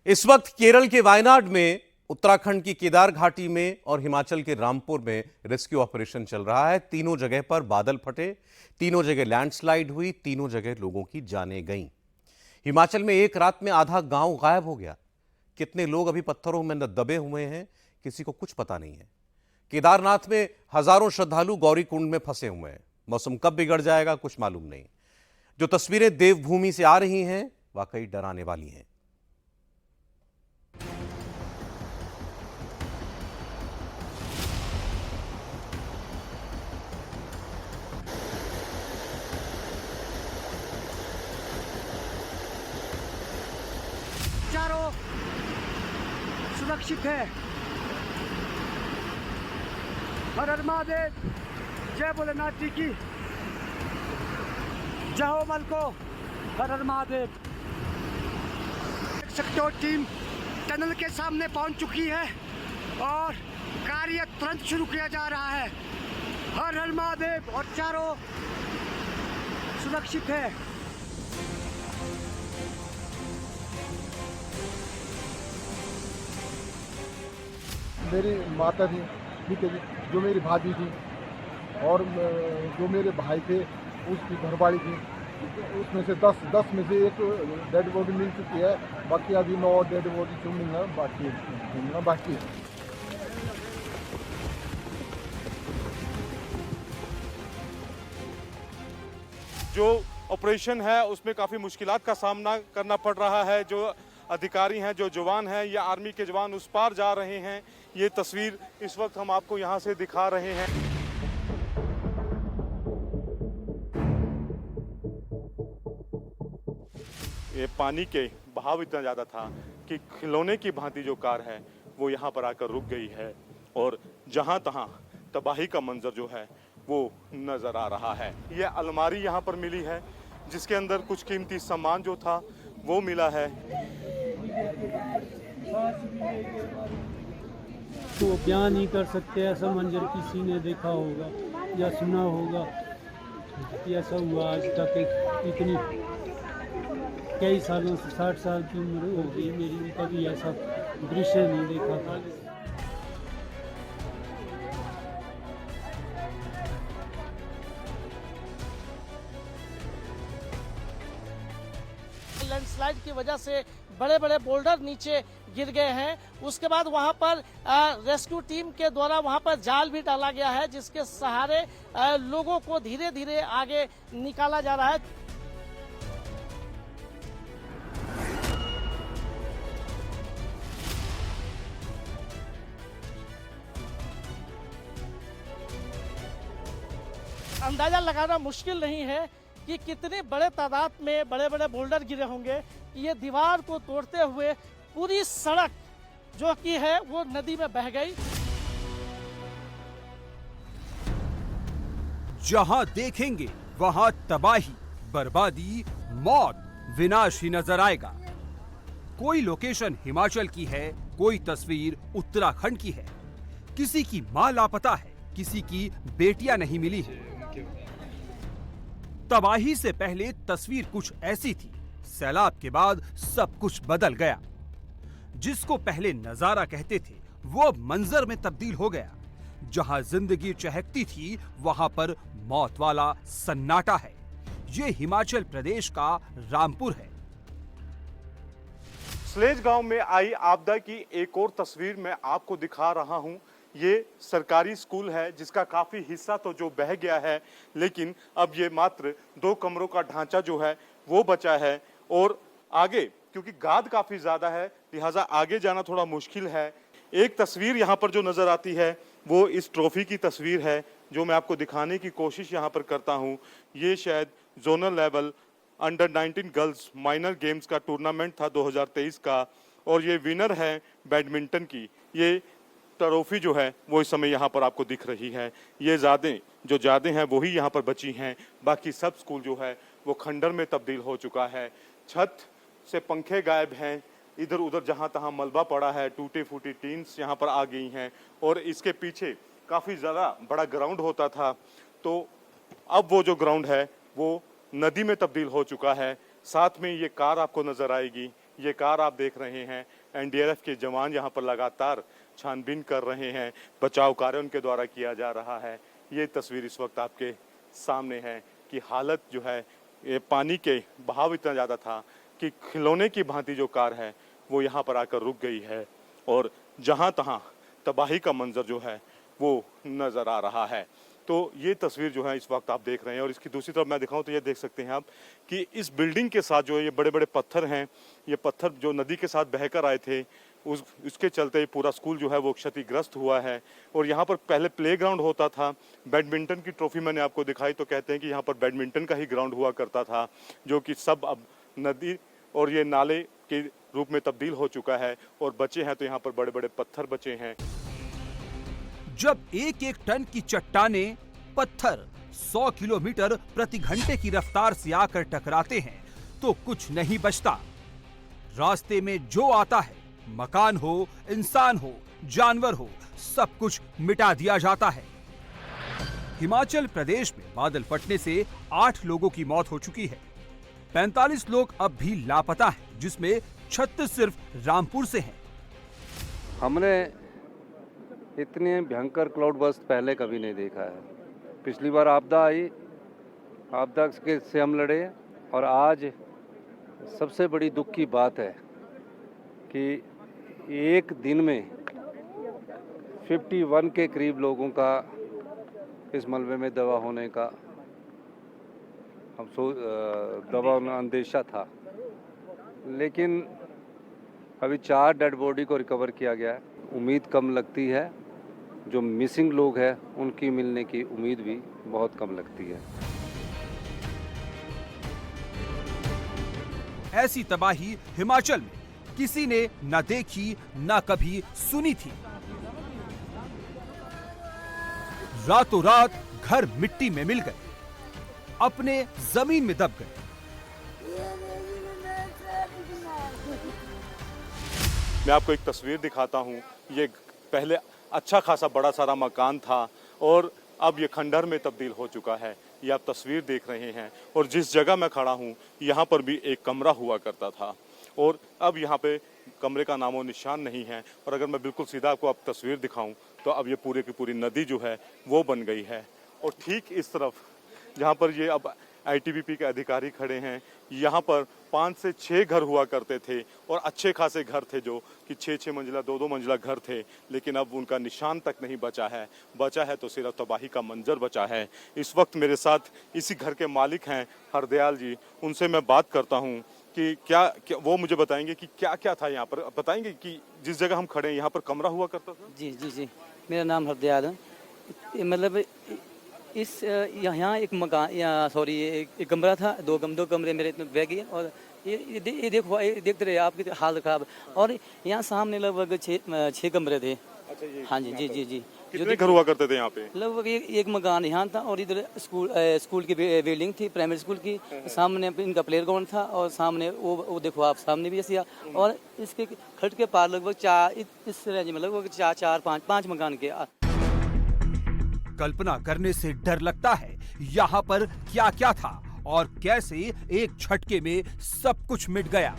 इस वक्त केरल के वायनाड में, उत्तराखंड की केदार घाटी में और हिमाचल के रामपुर में रेस्क्यू ऑपरेशन चल रहा है। तीनों जगह पर बादल फटे, तीनों जगह लैंडस्लाइड हुई, तीनों जगह लोगों की जानें गईं। हिमाचल में एक रात में आधा गांव गायब हो गया। कितने लोग अभी पत्थरों में दबे हुए हैं, किसी को कुछ पता नहीं है। केदारनाथ में हजारों श्रद्धालु गौरी कुंड में फंसे हुए हैं। मौसम कब बिगड़ जाएगा कुछ मालूम नहीं। जो तस्वीरें देवभूमि से आ रही हैं वाकई डराने वाली हैं। चारों सुरक्षित है। हर हर महादेव, जय भोलेनाथ जी की, जय हो मल को, हर हर महादेव। देख सकते हो टीम टनल के सामने पहुंच चुकी है और कार्य तुरंत शुरू किया जा रहा है। हर हर महादेव और चारों सुरक्षित है। मेरी माता थी, ठीक है जी, जो मेरी भाभी थी और जो मेरे भाई थे उसकी घरवाली थी। उसमें से 10 में से एक डेड बॉडी मिल चुकी है, बाकी अभी 9 डेड बॉडी जो मिलना बाकी है। जो ऑपरेशन है उसमें काफ़ी मुश्किलात का सामना करना पड़ रहा है। जो अधिकारी हैं, जो जवान हैं या आर्मी के जवान उस पार जा रहे हैं, ये तस्वीर इस वक्त हम आपको यहाँ से दिखा रहे हैं। ये पानी के बहाव इतना ज़्यादा था कि खिलौने की भांति जो कार है वो यहाँ पर आकर रुक गई है और जहाँ तहाँ तबाही का मंजर जो है वो नज़र आ रहा है। ये अलमारी यहाँ पर मिली है जिसके अंदर कुछ कीमती सामान जो था वो मिला है। तो बयान नहीं कर सकते ऐसा मंजर किसी ने देखा होगा या सुना होगा कि ऐसा हुआ। आज तक इतनी कई सालों से 60 साल की उम्र हो गई मेरी, कभी ऐसा दृश्य नहीं देखा था। लैंडस्लाइड की वजह से बड़े बड़े बोल्डर नीचे गिर गए हैं। उसके बाद वहां पर रेस्क्यू टीम के द्वारा वहां पर जाल भी डाला गया है जिसके सहारे लोगों को धीरे धीरे आगे निकाला जा रहा है। अंदाजा लगाना मुश्किल नहीं है कि कितने बड़े तादाद में बड़े बड़े बोल्डर गिरे होंगे कि ये दीवार को तोड़ते हुए पूरी सड़क जो कि है वो नदी में बह गई। जहां देखेंगे वहां तबाही, बर्बादी, मौत, विनाश ही नजर आएगा। कोई लोकेशन हिमाचल की है, कोई तस्वीर उत्तराखंड की है। किसी की मां लापता है, किसी की बेटियां नहीं मिली है। तबाही से पहले तस्वीर कुछ ऐसी थी, सैलाब के बाद सब कुछ बदल गया। जिसको पहले नजारा कहते थे वो अब मंजर में तब्दील हो गया। जहां जिंदगी चहकती थी वहां पर मौत वाला सन्नाटा है। ये हिमाचल प्रदेश का रामपुर है। स्लेज गांव में आई आपदा की एक और तस्वीर मैं आपको दिखा रहा हूं। ये सरकारी स्कूल है जिसका काफ़ी हिस्सा तो जो बह गया है, लेकिन अब ये मात्र 2 कमरों का ढांचा जो है वो बचा है। और आगे क्योंकि गाद काफ़ी ज़्यादा है लिहाजा आगे जाना थोड़ा मुश्किल है। एक तस्वीर यहाँ पर जो नज़र आती है वो इस ट्रॉफी की तस्वीर है जो मैं आपको दिखाने की कोशिश यहाँ पर करता हूँ। ये शायद zonal level under 19 girls minor games का टूर्नामेंट था 2023 का और ये विनर है बैडमिंटन की। ये ट्रॉफी जो है वो इस समय यहाँ पर आपको दिख रही है। ये ज़्यादा हैं वही यहाँ पर बची हैं, बाकी सब स्कूल जो है वो खंडर में तब्दील हो चुका है। छत से पंखे गायब हैं, इधर उधर जहाँ तहाँ मलबा पड़ा है, टूटी फूटी टीन्स यहाँ पर आ गई हैं और इसके पीछे काफ़ी ज़्यादा बड़ा ग्राउंड होता था तो अब वो जो ग्राउंड है वो नदी में तब्दील हो चुका है। साथ में ये कार आपको नज़र आएगी, ये कार आप देख रहे हैं, एनडीआरएफ के जवान यहाँ पर लगातार छानबीन कर रहे हैं, बचाव कार्य उनके द्वारा किया जा रहा है। ये तस्वीर इस वक्त आपके सामने है कि हालत जो है, ये पानी के बहाव इतना ज़्यादा था कि खिलौने की भांति जो कार है वो यहाँ पर आकर रुक गई है और जहाँ तहाँ तबाही का मंजर जो है वो नज़र आ रहा है। तो ये तस्वीर जो है इस वक्त आप देख रहे हैं और इसकी दूसरी तरफ मैं दिखाऊं तो ये देख सकते हैं आप कि इस बिल्डिंग के साथ जो है ये बड़े बड़े पत्थर हैं, ये पत्थर जो नदी के साथ बहकर आए थे, उसके चलते पूरा स्कूल जो है वो क्षतिग्रस्त हुआ है। और यहाँ पर पहले प्लेग्राउंड होता था, बैडमिंटन की ट्रॉफी मैंने आपको दिखाई तो कहते हैं कि यहाँ पर बैडमिंटन का ही ग्राउंड हुआ करता था, जो कि सब अब नदी और ये नाले के रूप में तब्दील हो चुका है और बचे हैं तो यहाँ पर बड़े बड़े पत्थर बचे हैं। जब एक एक टन की चट्टानें पत्थर 100 किलोमीटर प्रति घंटे की रफ्तार से आकर टकराते हैं तो कुछ नहीं बचता। रास्ते में जो आता है, मकान हो, इंसान हो, जानवर हो, सब कुछ मिटा दिया जाता है। हिमाचल प्रदेश में बादल फटने से 8 लोगों की मौत हो चुकी है। 45 लोग अब भी लापता हैं, जिसमें 36 सिर्फ रामपुर से हैं। हमने इतने भयंकर क्लाउड बर्स्ट पहले कभी नहीं देखा है। पिछली बार आपदा आई, आपदा से हम लड़े और आज सबसे बड़ी दुख की बात है कि एक दिन में 51 के करीब लोगों का इस मलबे में दवा होने का दवा अंदेशा था, लेकिन अभी 4 डेड बॉडी को रिकवर किया गया है। उम्मीद कम लगती है, जो मिसिंग लोग हैं उनकी मिलने की उम्मीद भी बहुत कम लगती है। ऐसी तबाही हिमाचल में किसी ने न देखी न कभी सुनी थी। रातों रात घर मिट्टी में मिल गए, अपने जमीन में दब गए। मैं आपको एक तस्वीर दिखाता हूँ। ये पहले अच्छा खासा बड़ा सारा मकान था और अब ये खंडहर में तब्दील हो चुका है। ये आप तस्वीर देख रहे हैं और जिस जगह मैं खड़ा हूँ यहाँ पर भी एक कमरा हुआ करता था और अब यहाँ पे कमरे का नामो निशान नहीं है। और अगर मैं बिल्कुल सीधा आपको अब तस्वीर दिखाऊं तो अब ये पूरी की पूरी नदी जो है वो बन गई है। और ठीक इस तरफ जहाँ पर ये अब आईटीबीपी के अधिकारी खड़े हैं, यहाँ पर 5 से 6 घर हुआ करते थे और अच्छे खासे घर थे, जो कि 6-6 मंजिला 2-2 मंजिला घर थे, लेकिन अब उनका निशान तक नहीं बचा है। बचा है तो सिर्फ तबाही का मंजर बचा है। इस वक्त मेरे साथ इसी घर के मालिक हैं हरदयाल जी, उनसे मैं बात करता हूँ कि क्या वो मुझे बताएंगे कि क्या क्या था यहाँ पर। बताएंगे कि जिस जगह हम खड़े हैं यहाँ पर कमरा हुआ करता था? जी, मेरा नाम हरदयाल है। मतलब इस यहाँ एक मकान एक कमरा था, दो कमरे मेरे बह गए और ये देखो, देखते रहे आपकी हालत खराब। और यहाँ सामने लगभग 6 कमरे थे। अच्छा, हाँ जी। कितने घर हुआ करते थे यहाँ पे? लगभग एक मकान यहाँ था और इधर स्कूल की बिल्डिंग थी, प्राइमरी स्कूल की। सामने इनका प्ले ग्राउंड था और सामने वो देखो आप, सामने भी ऐसी। और इसके खट के पार लगभग 4 इस रेंज में लगभग 4-5 मकान के। कल्पना करने से डर लगता है यहाँ पर क्या क्या था और कैसे एक झटके में सब कुछ मिट गया।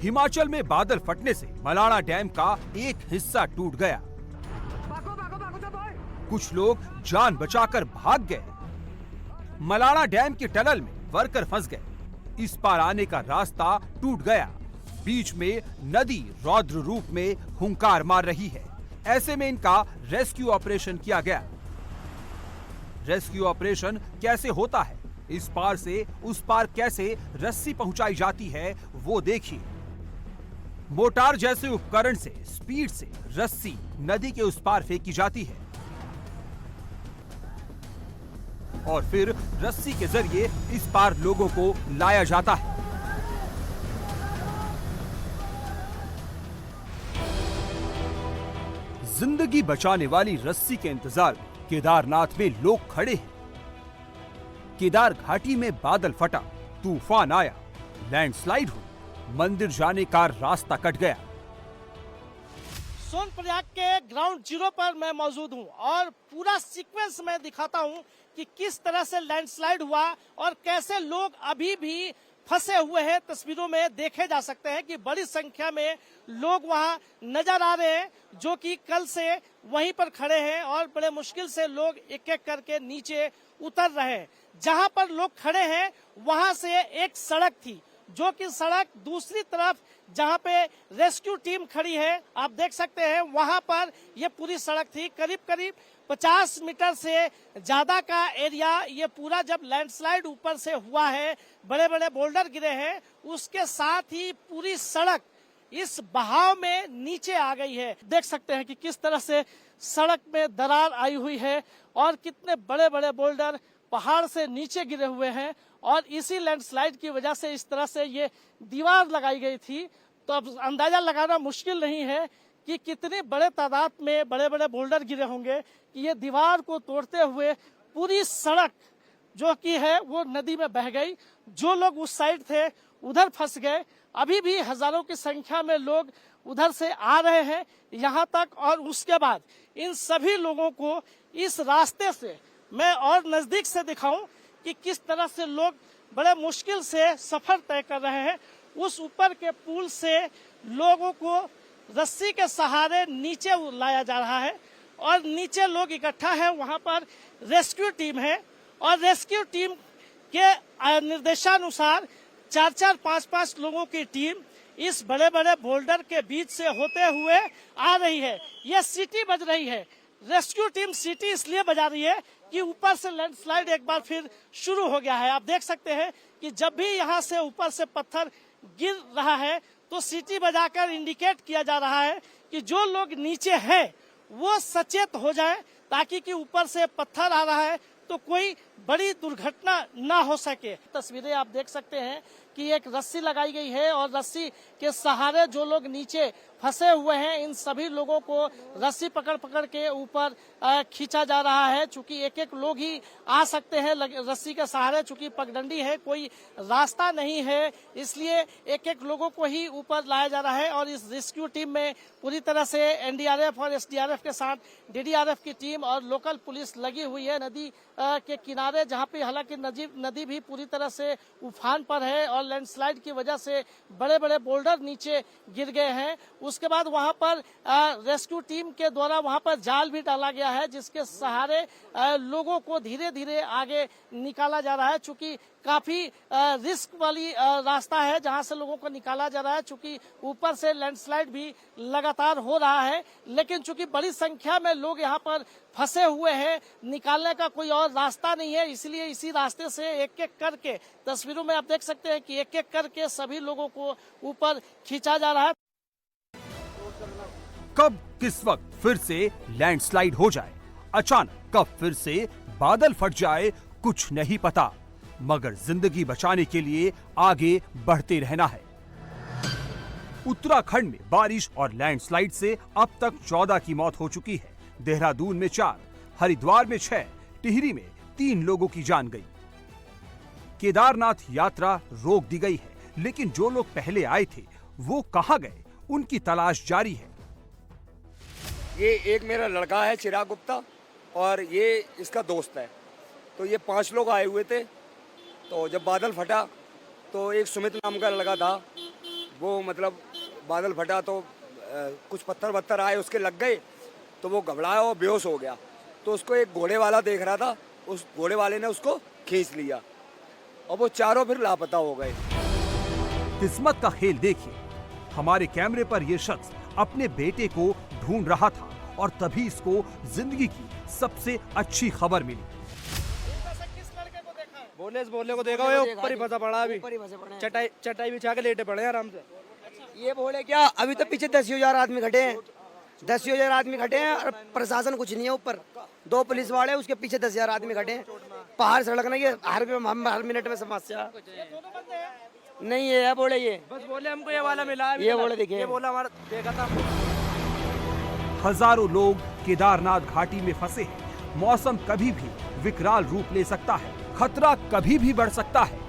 हिमाचल में बादल फटने से मलाणा डैम का एक हिस्सा टूट गया। कुछ लोग जान बचाकर भाग गए। मलाणा डैम के टनल में वर्कर फंस गए। इस पार आने का रास्ता टूट गया। बीच में नदी रौद्र रूप में हुंकार मार रही है। ऐसे में इनका रेस्क्यू ऑपरेशन किया गया। रेस्क्यू ऑपरेशन कैसे होता है, इस पार से उस पार कैसे रस्सी पहुंचाई जाती है, वो देखिए। मोटार जैसे उपकरण से स्पीड से रस्सी नदी के उस पार फेंकी जाती है और फिर रस्सी के जरिए इस पार लोगों को लाया जाता है। जिंदगी बचाने वाली रस्सी के इंतजार में केदारनाथ में लोग खड़े हैं। केदार घाटी में बादल फटा, तूफान आया, लैंडस्लाइड हुई, मंदिर जाने का रास्ता कट गया। सोनप्रयाग के ग्राउंड जीरो पर मैं मौजूद हूं और पूरा सीक्वेंस मैं दिखाता हूं कि किस तरह से लैंडस्लाइड हुआ और कैसे लोग अभी भी फंसे हुए हैं। तस्वीरों में देखे जा सकते हैं कि बड़ी संख्या में लोग वहां नजर आ रहे हैं, जो कि कल से वहीं पर खड़े हैं और बड़े मुश्किल से लोग एक एक करके नीचे उतर रहे हैं। जहां पर लोग खड़े हैं वहां से एक सड़क थी, जो कि सड़क दूसरी तरफ जहां पे रेस्क्यू टीम खड़ी है, आप देख सकते हैं वहां पर ये पूरी सड़क थी। करीब करीब 50 मीटर से ज्यादा का एरिया ये पूरा जब लैंडस्लाइड ऊपर से हुआ है, बड़े बड़े बोल्डर गिरे हैं, उसके साथ ही पूरी सड़क इस बहाव में नीचे आ गई है। देख सकते हैं कि किस तरह से सड़क में दरार आई हुई है और कितने बड़े बड़े बोल्डर पहाड़ से नीचे गिरे हुए हैं और इसी लैंडस्लाइड की वजह से इस तरह से ये दीवार लगाई गई थी। तो अब अंदाजा लगाना मुश्किल नहीं है कि कितने बड़े तादाद में बड़े बड़े बोल्डर गिरे होंगे कि ये दीवार को तोड़ते हुए पूरी सड़क जो कि है वो नदी में बह गई। जो लोग उस साइड थे उधर फंस गए। अभी भी हजारों की संख्या में लोग उधर से आ रहे हैं यहाँ तक, और उसके बाद इन सभी लोगों को इस रास्ते से मैं और नजदीक से दिखाऊं कि किस तरह से लोग बड़े मुश्किल से सफर तय कर रहे हैं। उस ऊपर के पुल से लोगों को रस्सी के सहारे नीचे लाया जा रहा है और नीचे लोग इकट्ठा है। वहां पर रेस्क्यू टीम है और रेस्क्यू टीम के निर्देशानुसार 4-4, 5-5 लोगों की टीम इस बड़े बड़े बोल्डर के बीच से होते हुए आ रही है। यह सीटी बज रही है। रेस्क्यू टीम सीटी इसलिए बजा रही है कि ऊपर से लैंडस्लाइड एक बार फिर शुरू हो गया है। आप देख सकते हैं कि जब भी यहाँ से ऊपर से पत्थर गिर रहा है तो सीटी बजाकर इंडिकेट किया जा रहा है कि जो लोग नीचे हैं वो सचेत हो जाए, ताकि कि ऊपर से पत्थर आ रहा है तो कोई बड़ी दुर्घटना ना हो सके। तस्वीरें आप देख सकते हैं कि एक रस्सी लगाई गई है और रस्सी के सहारे जो लोग नीचे फंसे हुए हैं इन सभी लोगों को रस्सी पकड़ पकड़ के ऊपर खींचा जा रहा है। चूंकि एक एक लोग ही आ सकते हैं रस्सी के सहारे, चूंकि पगडंडी है, कोई रास्ता नहीं है, इसलिए एक एक लोगों को ही ऊपर लाया जा रहा है। और इस रेस्क्यू टीम में पूरी तरह से एनडीआरएफ और एसडीआरएफ के साथ डीडीआरएफ की टीम और लोकल पुलिस लगी हुई है नदी के किनारे, जहां पे हालांकि नदी भी पूरी तरह से उफान पर है और लैंडस्लाइड की वजह से बड़े बड़े बोल्डर नीचे गिर गए हैं। उसके बाद वहां पर रेस्क्यू टीम के द्वारा वहां पर जाल भी डाला गया है, जिसके सहारे लोगों को धीरे धीरे आगे निकाला जा रहा है। चूंकि काफी रिस्क वाली रास्ता है जहां से लोगों को निकाला जा रहा है, चूंकि ऊपर से लैंडस्लाइड भी लगातार हो रहा है। लेकिन चूंकि बड़ी संख्या में लोग यहाँ पर फंसे हुए हैं, निकालने का कोई और रास्ता नहीं है, इसलिए इसी रास्ते से एक एक करके तस्वीरों में आप देख सकते हैं कि एक एक करके सभी लोगों को ऊपर खींचा जा रहा है। कब किस वक्त फिर से लैंडस्लाइड हो जाए, अचानक कब फिर से बादल फट जाए, कुछ नहीं पता, मगर जिंदगी बचाने के लिए आगे बढ़ते रहना है। उत्तराखंड में बारिश और लैंडस्लाइड से अब तक 14 की मौत हो चुकी है। देहरादून में 4, हरिद्वार में 6, टिहरी में 3 लोगों की जान गई। केदारनाथ यात्रा रोक दी गई है, लेकिन जो लोग पहले आए थे वो कहां गए, उनकी तलाश जारी है। ये एक मेरा लड़का है चिराग गुप्ता और ये इसका दोस्त है। तो ये 5 लोग आए हुए थे। तो जब बादल फटा तो एक सुमित नाम का लड़का था, वो मतलब बादल फटा तो कुछ पत्थर वत्थर आए उसके लग गए, तो वो घबराया और बेहोश हो गया। तो उसको एक घोड़े वाला देख रहा था, उस घोड़े वाले ने उसको खींच लिया और वो चारों फिर लापता हो गए। किस्मत का खेल देखिए, हमारे कैमरे पर यह शख्स अपने बेटे को ढूंढ रहा था और तभी इसको जिंदगी की सबसे अच्छी खबर मिली। बोले को देखा हुआ ऊपर ही फंसा पड़ा, अभी चटाई बिछा के लेटे पड़े आराम से। ये बोले क्या, अभी तो पीछे 10,000 आदमी खड़े हैं, 10,000 आदमी खड़े हैं और प्रशासन कुछ नहीं है। ऊपर 2 पुलिस वाले, उसके पीछे 10,000 आदमी खड़े हैं। पहाड़ सड़क नहीं है, हर मिनट में समस्या नहीं है। बोले ये बस बोले हमको ये वाला मिला, ये बोले देखिए, ये बोला हमारा देखा था। हजारों लोग केदारनाथ घाटी में फंसे हैं। मौसम कभी भी विकराल रूप ले सकता है, खतरा कभी भी बढ़ सकता है।